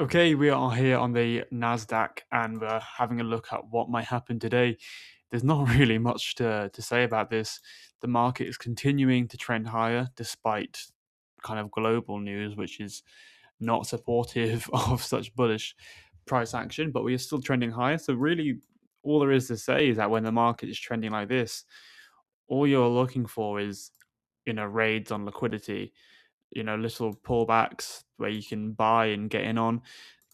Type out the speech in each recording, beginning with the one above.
Okay, we are here on the Nasdaq, and we're having a look at what might happen today. There's not really much to say about this. The market is continuing to trend higher despite kind of global news, which is not supportive of such bullish price action, but we are still trending higher. So really, all there is to say is that when the market is trending like this, all you're looking for is raids on liquidity, little pullbacks where you can buy and get in on.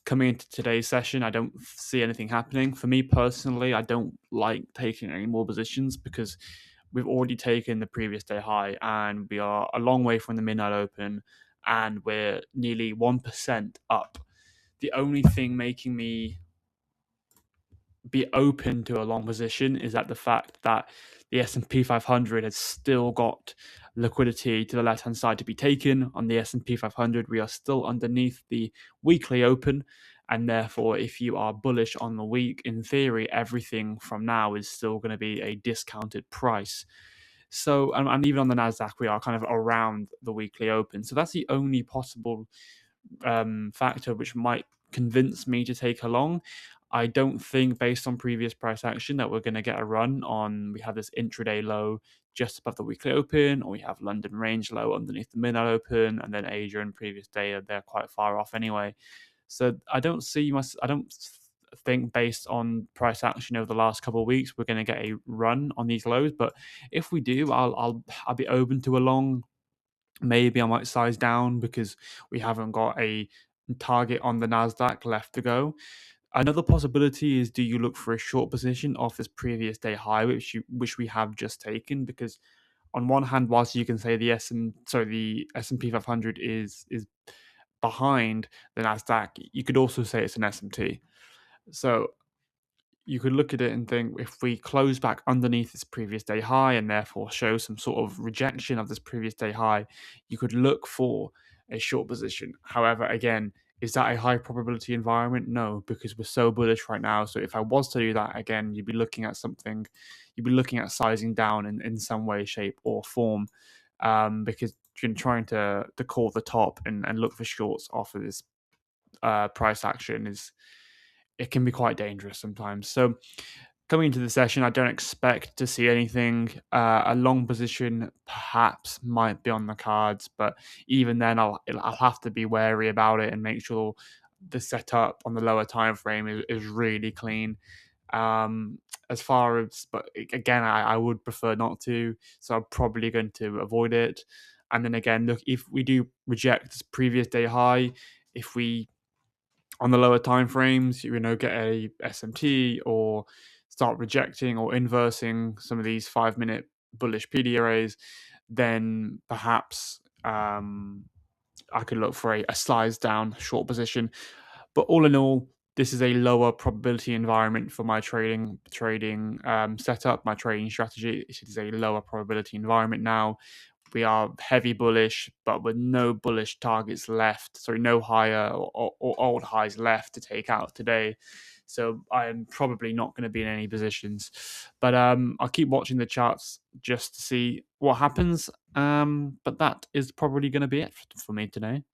Coming into today's session, I don't see anything happening. For me personally, I don't like taking any more positions because we've already taken the previous day high and we are a long way from the midnight open and we're nearly 1% up. The only thing making me be open to a long position is that the fact that the S&P 500 has still got liquidity to the left hand side to be taken. On the S&P 500, we are still underneath the weekly open, and therefore if you are bullish on the week, in theory everything from now is still going to be a discounted price. So and even on the Nasdaq we are kind of around the weekly open, so that's the only possible factor which might convince me to take a long. I don't think, based on previous price action, that we're going to get a run on. We have this intraday low just above the weekly open, or we have London range low underneath the midnight open, and then Asia and previous day they're quite far off anyway. So I don't see much. I don't think, based on price action over the last couple of weeks, we're going to get a run on these lows. But if we do, I'll be open to a long. Maybe I might size down because we haven't got a target on the Nasdaq left to go. Another possibility is, do you look for a short position off this previous day high, which we have just taken? Because on one hand, whilst you can say the S&P 500 is behind the Nasdaq, you could also say it's an SMT. So you could look at it and think, if we close back underneath this previous day high and therefore show some sort of rejection of this previous day high, you could look for a short position. However, again, is that a high probability environment? No, because we're so bullish right now. So if I was to do that again, you'd be looking at sizing down in some way, shape, or form, because you're trying to call the top and look for shorts off of this price action is, it can be quite dangerous sometimes. So coming into the session, I don't expect to see anything. A long position perhaps might be on the cards, but even then, I'll have to be wary about it and make sure the setup on the lower time frame is really clean. As far as, but again, I would prefer not to, so I'm probably going to avoid it. And then again, look, if we do reject this previous day high, if we on the lower time frames, get a SMT or start rejecting or inversing some of these 5 minute bullish PD arrays, then perhaps I could look for a slides down short position. But all in all, this is a lower probability environment for my trading setup, my trading strategy. It is a lower probability environment now. We are heavy bullish, but with no bullish targets left. Sorry, no higher or old highs left to take out today. So I'm probably not going to be in any positions. But I'll keep watching the charts just to see what happens. But that is probably going to be it for me today.